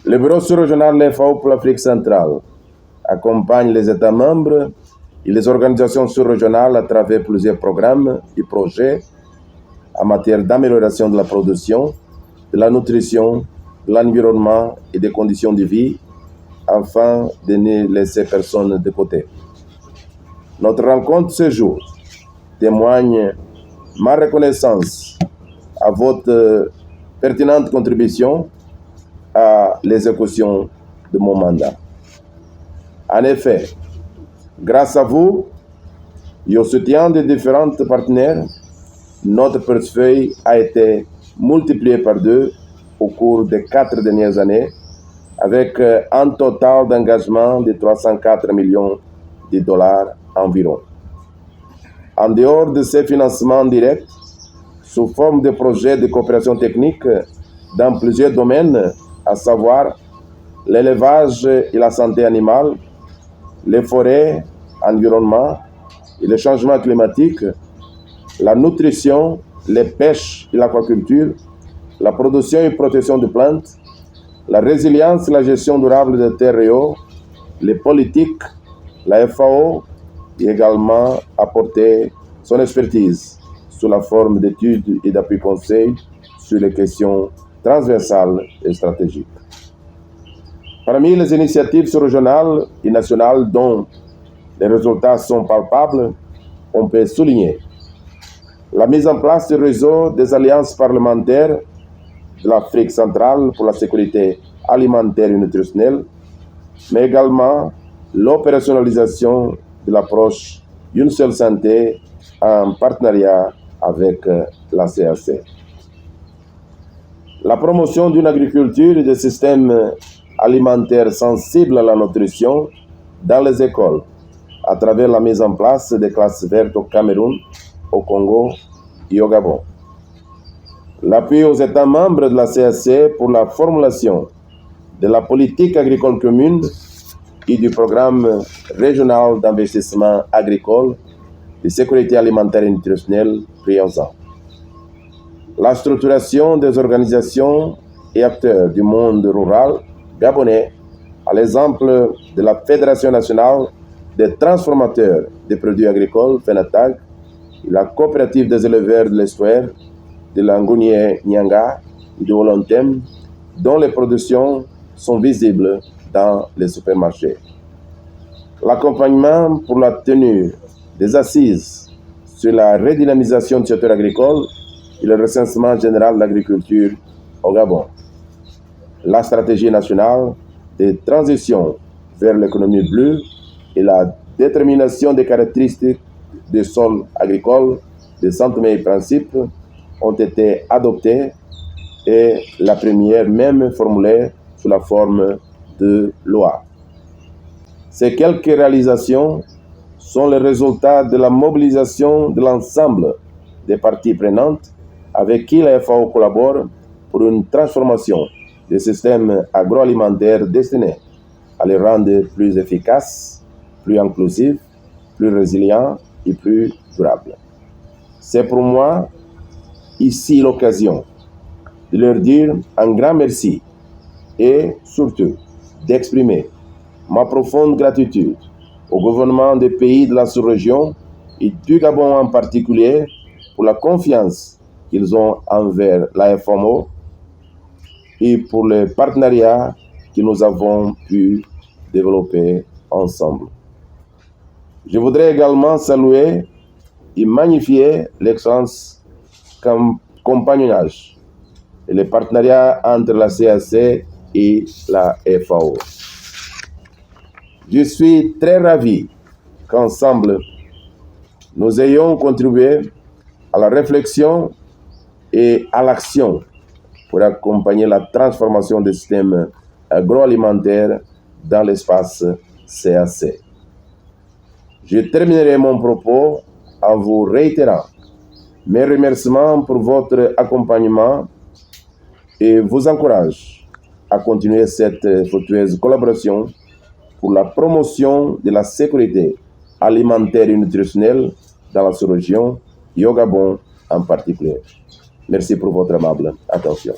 Le bureau sous-régional de FAO pour l'Afrique centrale accompagne les États membres et les organisations sous-régionales à travers plusieurs programmes et projets en matière d'amélioration de la production, de la nutrition, de l'environnement et des conditions de vie, afin de ne laisser personne de côté. Notre rencontre ce jour témoigne ma reconnaissance à votre pertinente contribution à l'exécution de mon mandat. En effet, grâce à vous et au soutien des différents partenaires, notre portefeuille a été multiplié par 2 au cours des 4 dernières années, avec un total d'engagement de 304 millions de dollars environ. En dehors de ces financements directs, sous forme de projets de coopération technique dans plusieurs domaines, à savoir l'élevage et la santé animale, les forêts, l'environnement et le changement climatique, la nutrition, les pêches et l'aquaculture, la production et protection de plantes, la résilience et la gestion durable des terres et eaux, les politiques, la FAO et également apporter son expertise sous la forme d'études et d'appui conseil sur les questions transversales et stratégiques. Parmi les initiatives sous-régionales et nationales dont les résultats sont palpables, on peut souligner la mise en place du réseau des alliances parlementaires de l'Afrique centrale pour la sécurité alimentaire et nutritionnelle, mais également l'opérationnalisation de l'approche Une seule santé en partenariat avec la CAC. La promotion d'une agriculture et des systèmes alimentaires sensibles à la nutrition dans les écoles, à travers la mise en place des classes vertes au Cameroun, au Congo et au Gabon. L'appui aux États membres de la CAC pour la formulation de la politique agricole commune et du programme régional d'investissement agricole de sécurité alimentaire et nutritionnelle Prianza. La structuration des organisations et acteurs du monde rural gabonais, à l'exemple de la Fédération nationale des transformateurs des produits agricoles, FENATAG, et la coopérative des éleveurs de l'estuaire, de l'Angounier Nyanga et de Wolontem, dont les productions sont visibles dans les supermarchés. L'accompagnement pour la tenue des assises sur la redynamisation du secteur agricole et le recensement général de l'agriculture au Gabon. La stratégie nationale de transition vers l'économie bleue et la détermination des caractéristiques des sols agricoles, des centres principes ont été adoptés et la première même formulée sous la forme de loi. Ces quelques réalisations sont le résultat de la mobilisation de l'ensemble des parties prenantes avec qui la FAO collabore pour une transformation des systèmes agroalimentaires destinés à les rendre plus efficaces, plus inclusifs, plus résilients et plus durables. C'est pour moi ici l'occasion de leur dire un grand merci et surtout d'exprimer ma profonde gratitude au gouvernement des pays de la sous-région et du Gabon en particulier pour la confiance qu'ils ont envers la FMO et pour le partenariat que nous avons pu développer ensemble. Je voudrais également saluer et magnifier l'excellence compagnonnage et le partenariat entre la CAC et la FAO. Je suis très ravi qu'ensemble, nous ayons contribué à la réflexion et à l'action pour accompagner la transformation des systèmes agroalimentaires dans l'espace CAC. Je terminerai mon propos en vous réitérant mes remerciements pour votre accompagnement et vous encourage à continuer cette fructueuse collaboration pour la promotion de la sécurité alimentaire et nutritionnelle dans la sous-région et au Gabon en particulier. Merci pour votre amable attention.